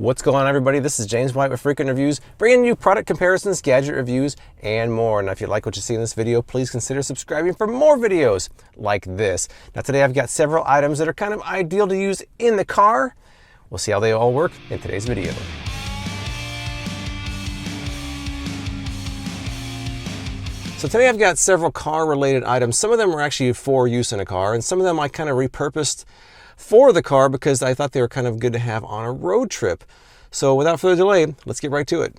What's going on, everybody? This is James White with Frequent Reviews, bringing you product comparisons, gadget reviews, and more. Now, if you like what you see in this video, please consider subscribing for more videos like this. Now, today I've got several items that are kind of ideal to use in the car. We'll see how they all work in today's video. So today I've got several car-related items. Some of them are actually for use in a car, and some of them I kind of repurposed for the car because I thought they were kind of good to have on a road trip. So without further delay, let's get right to it.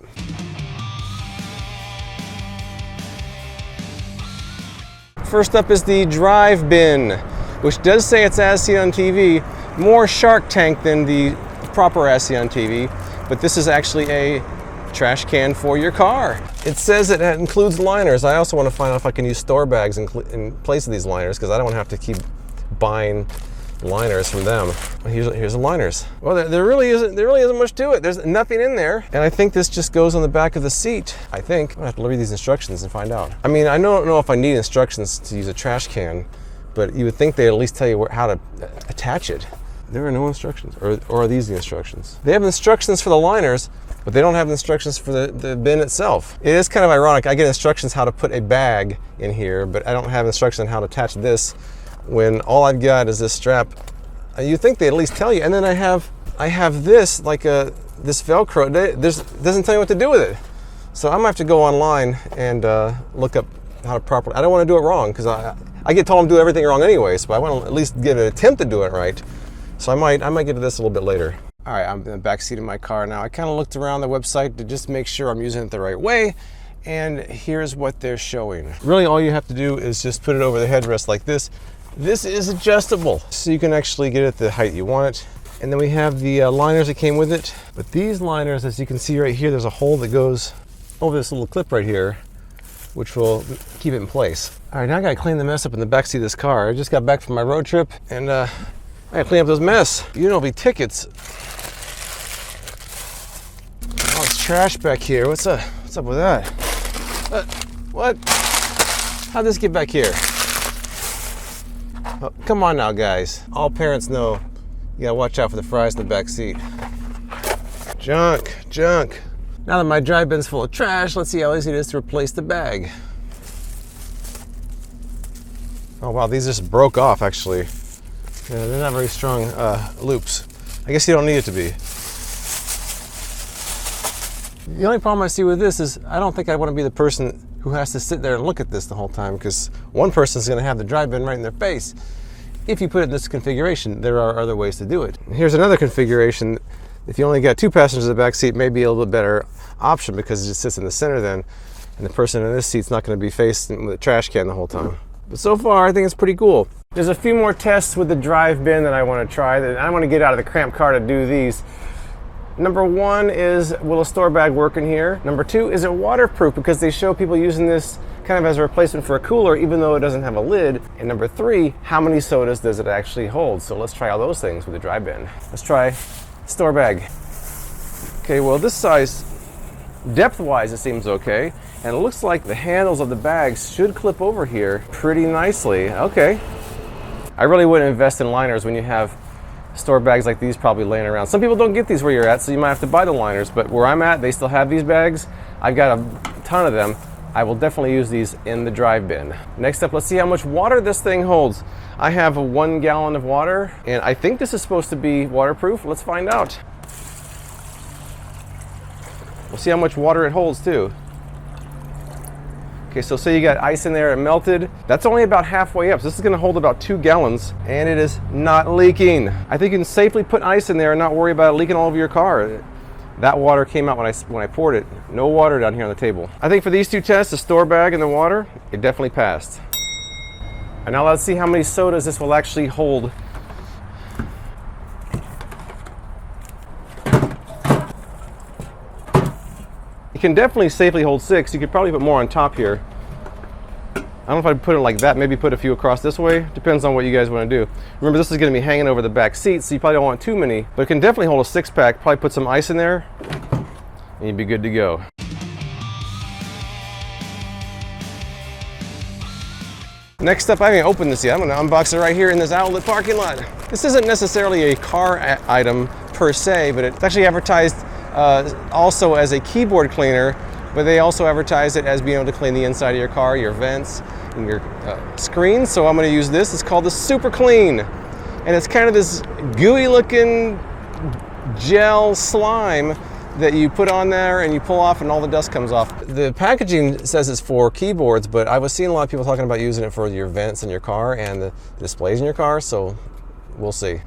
First up is the drive bin, which does say it's as seen on TV, more Shark Tank than the proper as seen on TV, but this is actually a trash can for your car. It says it includes liners. I also want to find out if I can use store bags in place of these liners, because I don't want to have to keep buying liners from them. Here's the liners. Well, there really isn't much to it. There's nothing in there, and I think this just goes on the back of the seat. I think I'm gonna have to read these instructions and find out. I mean, I don't know if I need instructions to use a trash can, but you would think they'd at least tell you how to attach it. There are no instructions, or are these the instructions? They have instructions for the liners, but they don't have instructions for the bin itself. It is kind of ironic. I get instructions how to put a bag in here, but I don't have instructions on how to attach this when all I've got is this strap. You think they at least tell you. And then I have this, like this Velcro. This doesn't tell you what to do with it. So I'm gonna have to go online and look up how to properly. I don't want to do it wrong, because I get told I'm doing everything wrong anyway. So I want to at least get an attempt to do it right. So I might get to this a little bit later. All right, I'm in the back seat of my car now. I kind of looked around the website to just make sure I'm using it the right way. And here's what they're showing. Really, all you have to do is just put it over the headrest like this. This is adjustable, so you can actually get it the height you want it. And then we have the liners that came with it. But these liners, as you can see right here, there's a hole that goes over this little clip right here, which will keep it in place. All right, now I gotta clean the mess up in the back seat of this car. I just got back from my road trip, and I gotta clean up this mess. You know, there'll be tickets. Oh, it's trash back here. What's up with that? What? How'd this get back here? Oh, come on now, guys. All parents know you gotta watch out for the fries in the back seat. Junk. Now that my dry bin's full of trash, let's see how easy it is to replace the bag. Oh wow, these just broke off actually. Yeah, they're not very strong loops. I guess you don't need it to be. The only problem I see with this is I don't think I want to be the person who has to sit there and look at this the whole time, because one person's going to have the dry bin right in their face. If you put it in this configuration, there are other ways to do it. Here's another configuration. If you only got two passengers in the back seat, maybe a little bit better option, because it just sits in the center then, and the person in this seat's not going to be facing with a trash can the whole time. But so far, I think it's pretty cool. There's a few more tests with the drive bin that I want to try. I want to get out of the cramped car to do these. Number one is, will a store bag work in here? Number two, is it waterproof? Because they show people using this kind of as a replacement for a cooler, even though it doesn't have a lid. And number three, how many sodas does it actually hold? So let's try all those things with the dry bin. Let's try store bag. Okay, well, this size, depth-wise, it seems okay. And it looks like the handles of the bags should clip over here pretty nicely. Okay. I really wouldn't invest in liners when you have store bags like these probably laying around. Some people don't get these where you're at, so you might have to buy the liners, but where I'm at, they still have these bags. I've got a ton of them. I will definitely use these in the drive bin. Next up, let's see how much water this thing holds. I have 1 gallon of water, and I think this is supposed to be waterproof. Let's find out. We'll see how much water it holds too. Okay, so say you got ice in there and melted. That's only about halfway up. So this is gonna hold about 2 gallons, and it is not leaking. I think you can safely put ice in there and not worry about it leaking all over your car. That water came out when I poured it. No water down here on the table. I think for these two tests, the store bag and the water, it definitely passed. And now let's see how many sodas this will actually hold. You can definitely safely hold 6. You could probably put more on top here. I don't know if I'd put it like that, maybe put a few across this way. Depends on what you guys want to do. Remember, this is going to be hanging over the back seat, so you probably don't want too many, but it can definitely hold a 6-pack. Probably put some ice in there, and you'd be good to go. Next up, I haven't opened this yet. I'm going to unbox it right here in this outlet parking lot. This isn't necessarily a car item per se, but it's actually advertised also as a keyboard cleaner, but they also advertise it as being able to clean the inside of your car, your vents, and your screen. So I'm going to use this. It's called the Super Clean, and it's kind of this gooey looking gel slime that you put on there and you pull off and all the dust comes off. The packaging says it's for keyboards, but I was seeing a lot of people talking about using it for your vents in your car and the displays in your car, so we'll see.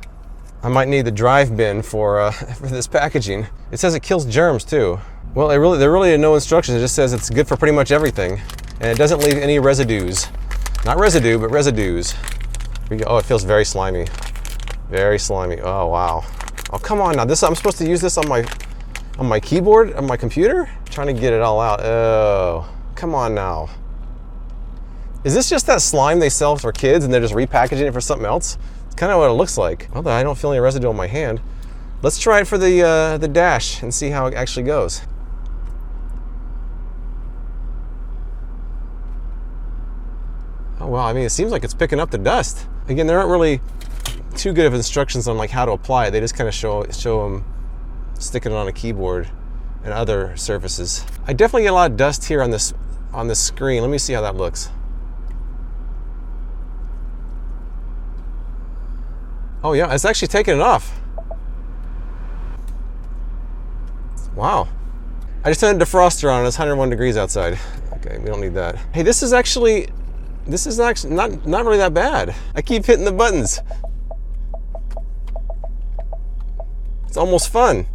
I might need the drive bin for this packaging. It says it kills germs too. Well, there really are no instructions. It just says it's good for pretty much everything, and it doesn't leave any residues. Not residue, but residues. Oh, it feels very slimy. Very slimy. Oh, wow. Oh, come on now. I'm supposed to use this on my keyboard, on my computer? Trying to get it all out. Oh, come on now. Is this just that slime they sell for kids and they're just repackaging it for something else? It's kind of what it looks like. Although I don't feel any residue on my hand. Let's try it for the dash and see how it actually goes. Oh wow, I mean, it seems like it's picking up the dust. Again, there aren't really too good of instructions on like how to apply it. They just kind of show them sticking it on a keyboard and other surfaces. I definitely get a lot of dust here on this screen. Let me see how that looks. Oh yeah, it's actually taking it off. Wow. I just turned a defroster on. It's 101 degrees outside. Okay, we don't need that. Hey, this is actually not really that bad. I keep hitting the buttons. It's almost fun.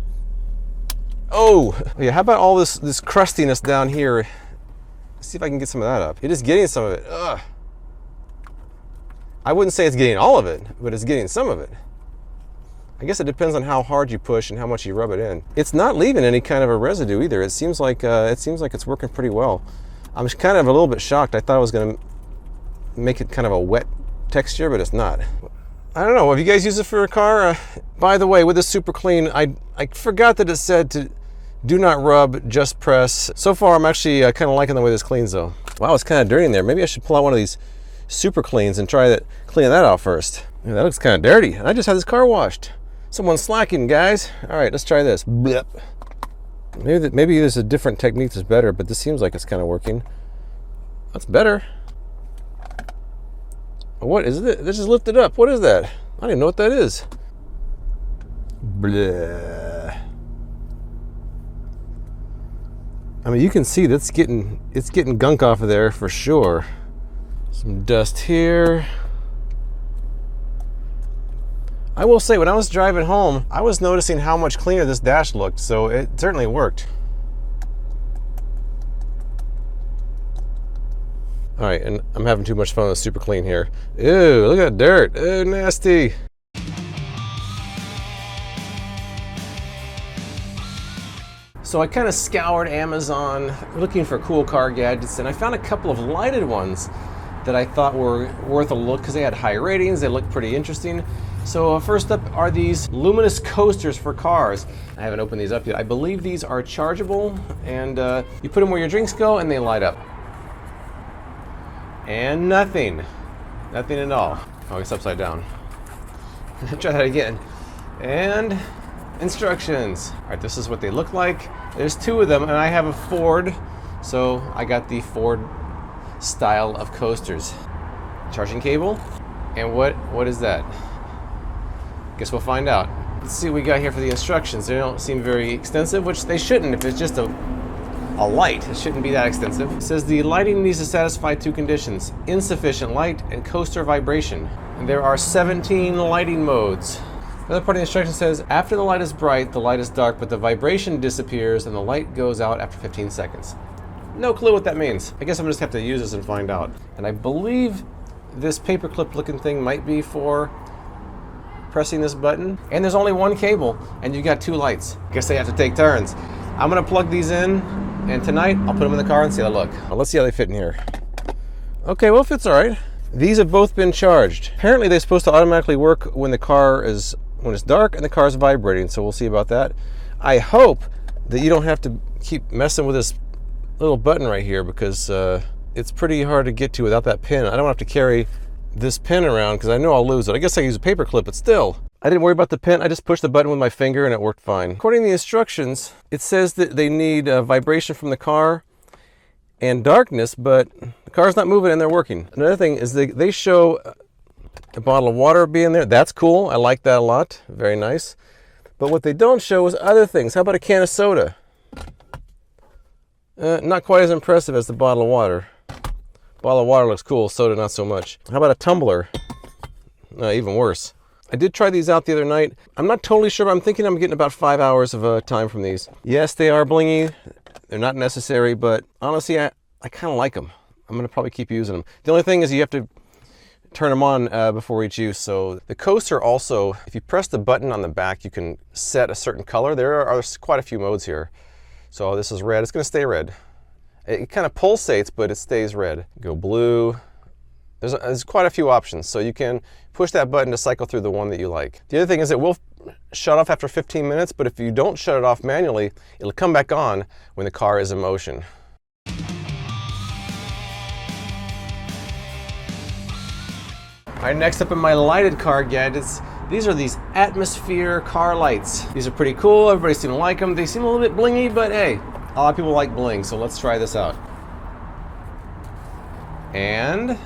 Oh, yeah, how about all this crustiness down here? Let's see if I can get some of that up. It is getting some of it. Ugh. I wouldn't say it's getting all of it, but it's getting some of it. I guess it depends on how hard you push and how much you rub it in. It's not leaving any kind of a residue either. It seems like it's working pretty well. I'm kind of a little bit shocked. I thought I was going to make it kind of a wet texture, but it's not. I don't know. Have you guys used it for a car? By the way, with the Super Clean, I forgot that it said to do not rub, just press. So far, I'm actually kind of liking the way this cleans, though. Wow, it's kind of dirty in there. Maybe I should pull out one of these Super Cleans and try cleaning that out first. Yeah, that looks kind of dirty. And I just had this car washed. Someone's slacking, guys. All right, let's try this. Blip. Maybe there's a different technique that's better, but this seems like it's kind of working. That's better. What is it? This just lifted up. What is that? I don't even know what that is. Blah. I mean, you can see that's it's getting gunk off of there for sure. Some dust here. I will say, when I was driving home, I was noticing how much cleaner this dash looked, so it certainly worked. All right, and I'm having too much fun with Super Clean here. Ew, look at that dirt. Ew, nasty. So I kind of scoured Amazon looking for cool car gadgets, and I found a couple of lighted ones that I thought were worth a look because they had high ratings. They looked pretty interesting. So first up are these luminous coasters for cars. I haven't opened these up yet. I believe these are chargeable, and you put them where your drinks go and they light up. And nothing at all. Oh, it's upside down. Try that again. And instructions. All right, this is what they look like. There's two of them, and I have a Ford, so I got the Ford style of coasters. Charging cable, and what is that? Guess we'll find out. Let's see what we got here for the instructions. They don't seem very extensive, which they shouldn't if it's just a light. It shouldn't be that extensive. It says the lighting needs to satisfy two conditions: insufficient light and coaster vibration. And there are 17 lighting modes. The other part of the instruction says, after the light is bright, the light is dark, but the vibration disappears and the light goes out after 15 seconds. No clue what that means. I guess I'm just have to use this and find out. And I believe this paperclip looking thing might be for pressing this button. And there's only one cable, and you got two lights. Guess they have to take turns. I'm gonna plug these in, and tonight I'll put them in the car and see how they look. Well, let's see how they fit in here. Okay, well, it fits all right. These have both been charged. Apparently they're supposed to automatically work when when it's dark and the car is vibrating, so we'll see about that. I hope that you don't have to keep messing with this little button right here, because it's pretty hard to get to without that pin. I don't have to carry this pin around because I know I'll lose it. I guess I use a paper clip, but still. I didn't worry about the pin. I just pushed the button with my finger and it worked fine. According to the instructions, it says that they need vibration from the car and darkness, but the car's not moving and they're working. Another thing is they show a bottle of water being there. That's cool. I like that a lot. Very nice. But what they don't show is other things. How about a can of soda? Not quite as impressive as the bottle of water. Bottle of water looks cool, soda not so much. How about a tumbler? Even worse. I did try these out the other night. I'm not totally sure, but I'm thinking I'm getting about 5 hours of time from these. Yes, they are blingy. They're not necessary, but honestly, I kind of like them. I'm going to probably keep using them. The only thing is you have to turn them on before each use. So the coaster also, if you press the button on the back, you can set a certain color. There are quite a few modes here. So this is red. It's going to stay red. It kind of pulsates, but it stays red. Go blue. There's quite a few options, so you can push that button to cycle through the one that you like. The other thing is it will shut off after 15 minutes, but if you don't shut it off manually, it'll come back on when the car is in motion. All right, next up in my lighted car gadgets, these are these atmosphere car lights. These are pretty cool. Everybody seems to like them. They seem a little bit blingy, but hey, a lot of people like bling, so let's try this out. And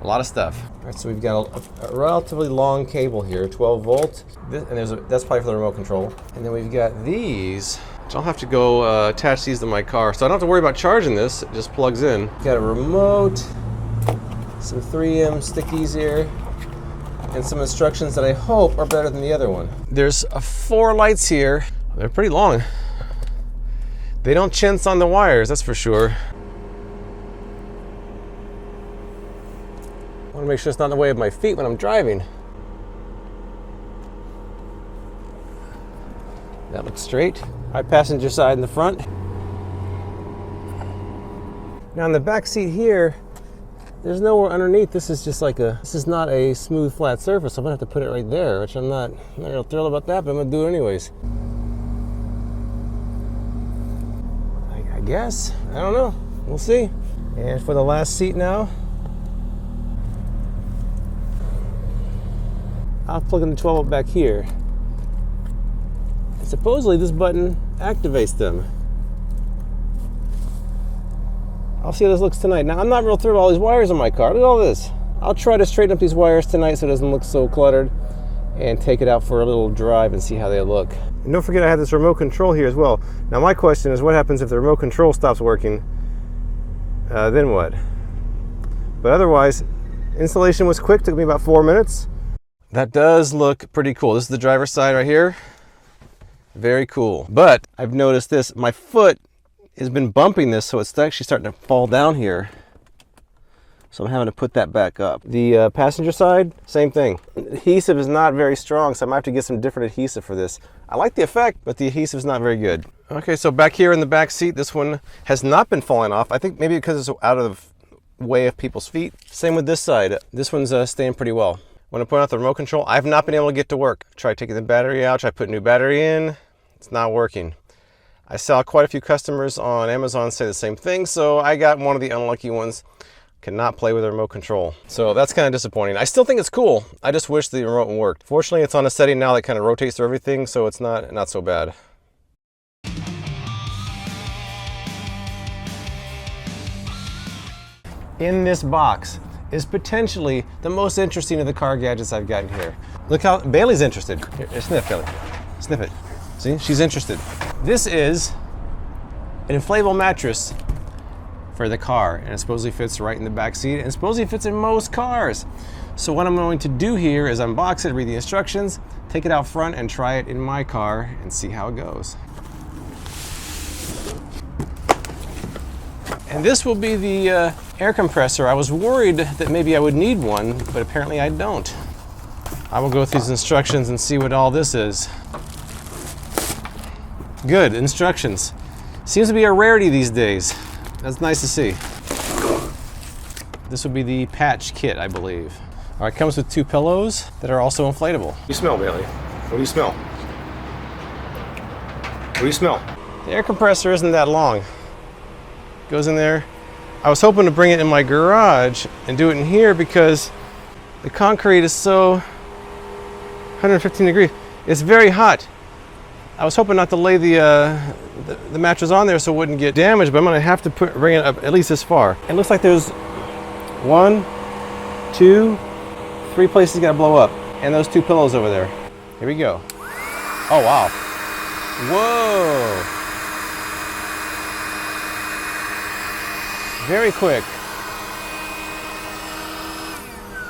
a lot of stuff. All right, so we've got a relatively long cable here, 12 volt, and that's probably for the remote control. And then we've got these, which I'll have to go attach these to my car, so I don't have to worry about charging this. It just plugs in. Got a remote, some 3M stickies here, and some instructions that I hope are better than the other one. There's 4 lights here. They're pretty long. They don't chintz on the wires, that's for sure. I want to make sure it's not in the way of my feet when I'm driving. That looks straight. All right, passenger side in the front. Now in the back seat here, there's nowhere underneath. This is just like this is not a smooth flat surface. I'm gonna have to put it right there, which I'm not real thrilled about that, but I'm gonna do it anyways. I guess, I don't know, we'll see. And for the last seat now, I'll plug in the 12 volt back here. And supposedly this button activates them. I'll see how this looks tonight. Now, I'm not real thrilled with all these wires on my car. Look at all this. I'll try to straighten up these wires tonight so it doesn't look so cluttered and take it out for a little drive and see how they look. And don't forget I have this remote control here as well. Now my question is, what happens if the remote control stops working? Then what? But otherwise, installation was quick, took me about 4 minutes. That does look pretty cool. This is the driver's side right here. Very cool. But I've noticed this, my foot has been bumping this, so it's actually starting to fall down here. So I'm having to put that back up. The passenger side, same thing. Adhesive is not very strong, so I might have to get some different adhesive for this. I like the effect, but the adhesive is not very good. Okay, so back here in the back seat, this one has not been falling off. I think maybe because it's out of the way of people's feet. Same with this side. This one's staying pretty well. When I point out the remote control, I've not been able to get to work. Try taking the battery out, try putting a new battery in. It's not working. I saw quite a few customers on Amazon say the same thing, so I got one of the unlucky ones. Cannot play with the remote control. So that's kind of disappointing. I still think it's cool. I just wish the remote worked. Fortunately, it's on a setting now that kind of rotates through everything, so it's not so bad. In this box is potentially the most interesting of the car gadgets I've gotten here. Look how Bailey's interested. Here, sniff, Bailey. Sniff it. See, she's interested. This is an inflatable mattress for the car, and it supposedly fits right in the back seat, and it supposedly fits in most cars. So what I'm going to do here is unbox it, read the instructions, take it out front, and try it in my car and see how it goes. And this will be the air compressor. I was worried that maybe I would need one, but apparently I don't. I will go through these instructions and see what all this is. Good, instructions. Seems to be a rarity these days. That's nice to see. This would be the patch kit, I believe. All right, comes with 2 pillows that are also inflatable. What do you smell, Bailey? What do you smell? What do you smell? The air compressor isn't that long. Goes in there. I was hoping to bring it in my garage and do it in here because The concrete is so 115 degrees. It's very hot. I was hoping not to lay the mattress on there so it wouldn't get damaged, but I'm gonna have to bring it up at least this far. It looks like there's 1, 2, 3 places you gotta blow up, and those 2 pillows over there. Here we go. Oh wow. Whoa. Very quick.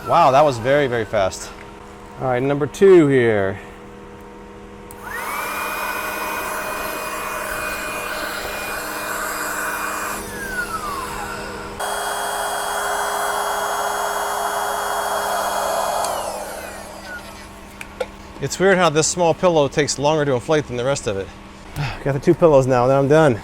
Wow, that was very, very fast. All right, number 2 here. It's weird how this small pillow takes longer to inflate than the rest of it. Got the 2 pillows now, and then I'm done.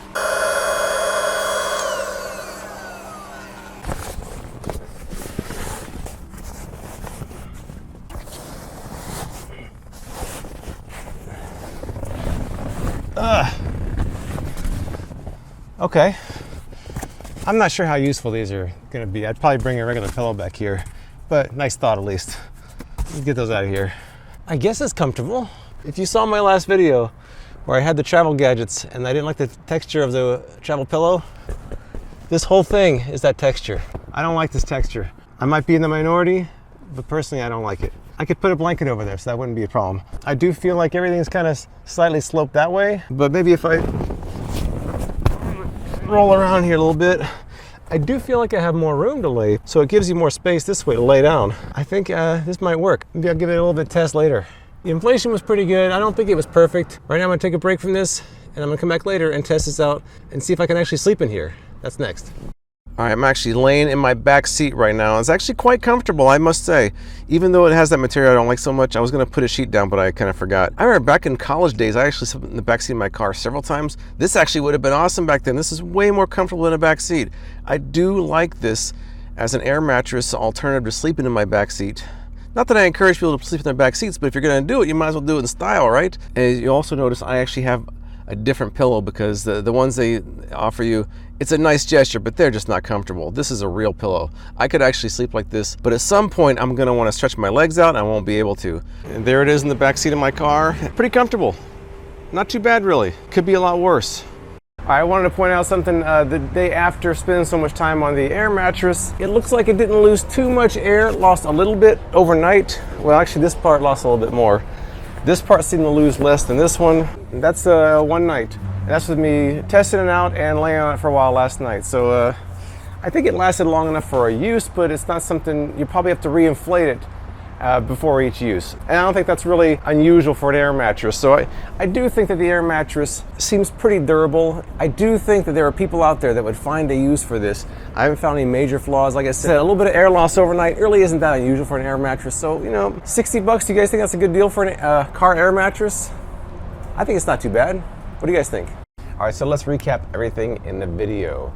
Okay. I'm not sure how useful these are gonna be. I'd probably bring a regular pillow back here, but nice thought at least. Let's get those out of here. I guess it's comfortable. If you saw my last video where I had the travel gadgets and I didn't like the texture of the travel pillow, this whole thing is that texture. I don't like this texture. I might be in the minority, but personally I don't like it. I could put a blanket over there so that wouldn't be a problem. I do feel like everything's kind of slightly sloped that way, but maybe if I roll around here a little bit, I do feel like I have more room to lay, so it gives you more space this way to lay down. I think this might work. Maybe I'll give it a little bit of test later. The inflation was pretty good. I don't think it was perfect. Right now I'm gonna take a break from this, and I'm gonna come back later and test this out and see if I can actually sleep in here. That's next. All right, I'm actually laying in my back seat right now. It's actually quite comfortable, I must say. Even though it has that material I don't like so much, I was gonna put a sheet down, but I kind of forgot. I remember back in college days, I actually slept in the back seat of my car several times. This actually would have been awesome back then. This is way more comfortable than a back seat. I do like this as an air mattress alternative to sleeping in my back seat. Not that I encourage people to sleep in their back seats, but if you're gonna do it, you might as well do it in style, right? And you also notice I actually have a different pillow because the ones they offer you, it's a nice gesture, but they're just not comfortable. This is a real pillow. I could actually sleep like this, but at some point I'm gonna wanna stretch my legs out and I won't be able to. And there it is in the back seat of my car. Pretty comfortable. Not too bad really. Could be a lot worse. I wanted to point out something the day after spending so much time on the Air Mattress. It looks like it didn't lose too much air. It lost a little bit overnight. Well, actually this part lost a little bit more. This part seemed to lose less than this one. That's one night. And that's with me testing it out and laying on it for a while last night. So I think it lasted long enough for a use, but it's not something, you probably have to re-inflate it before each use. And I don't think that's really unusual for an air mattress. So I do think that the Air Mattress seems pretty durable. I do think that there are people out there that would find a use for this. I haven't found any major flaws. Like I said, a little bit of air loss overnight really isn't that unusual for an air mattress. So, you know, 60 bucks, do you guys think that's a good deal for a car air mattress? I think it's not too bad. What do you guys think? All right, so let's recap everything in the video.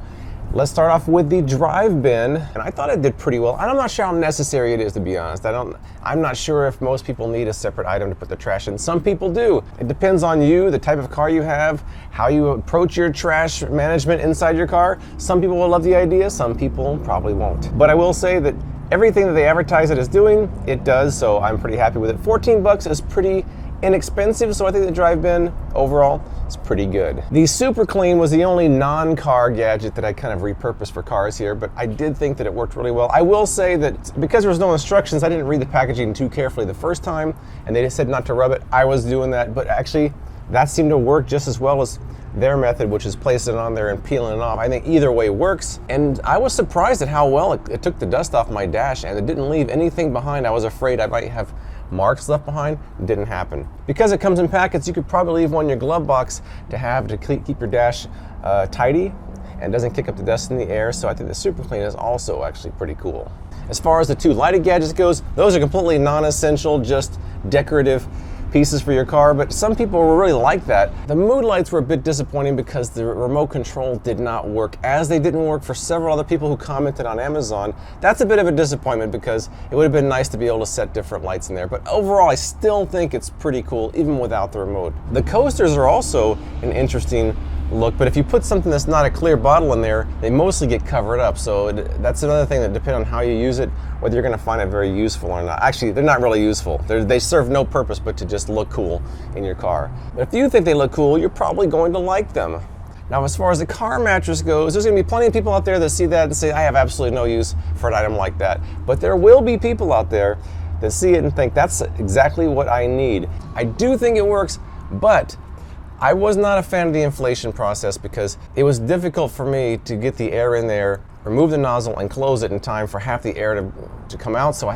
Let's start off with the drive bin, and I thought it did pretty well. I'm not sure how necessary it is, to be honest. I'm not sure if most people need a separate item to put the trash in. Some people do. It depends on you, the type of car you have, how you approach your trash management inside your car. Some people will love the idea, some people probably won't. But I will say that everything that they advertise it is doing, it does, so I'm pretty happy with it. 14 bucks is pretty inexpensive, so I think the drive bin overall is pretty good. The Super Clean was the only non-car gadget that I kind of repurposed for cars here, but I did think that it worked really well. I will say that because there was no instructions, I didn't read the packaging too carefully the first time, and they just said not to rub it. I was doing that, but actually that seemed to work just as well as their method, which is placing it on there and peeling it off. I think either way works, and I was surprised at how well it took the dust off my dash, and it didn't leave anything behind. I was afraid I might have marks left behind. Didn't happen. Because it comes in packets, you could probably leave one in your glove box to keep your dash tidy and doesn't kick up the dust in the air, so I think the Super Clean is also actually pretty cool. As far as the 2 lighted gadgets goes, those are completely non-essential, just decorative pieces for your car, but some people will really like that. The mood lights were a bit disappointing because the remote control did not work, as they didn't work for several other people who commented on Amazon. That's a bit of a disappointment because it would have been nice to be able to set different lights in there, but overall I still think it's pretty cool even without the remote. The coasters are also an interesting look, but if you put something that's not a clear bottle in there, they mostly get covered up. So that's another thing that depends on how you use it, whether you're going to find it very useful or not. Actually, they're not really useful. They serve no purpose but to just look cool in your car. But if you think they look cool, you're probably going to like them. Now, as far as the car mattress goes, there's going to be plenty of people out there that see that and say, I have absolutely no use for an item like that. But there will be people out there that see it and think, that's exactly what I need. I do think it works, but I was not a fan of the inflation process because it was difficult for me to get the air in there, remove the nozzle, and close it in time for half the air to come out. So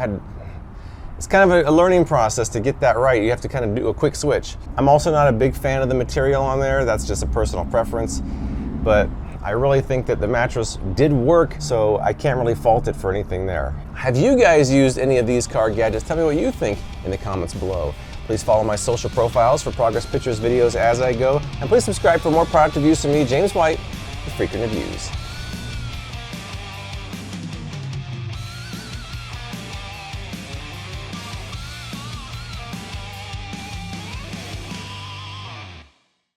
it's kind of a learning process to get that right. You have to kind of do a quick switch. I'm also not a big fan of the material on there. That's just a personal preference. But I really think that the mattress did work, so I can't really fault it for anything there. Have you guys used any of these car gadgets? Tell me what you think in the comments below. Please follow my social profiles for progress pictures, videos as I go, and please subscribe for more product reviews from me, James White, with Freakin' Reviews.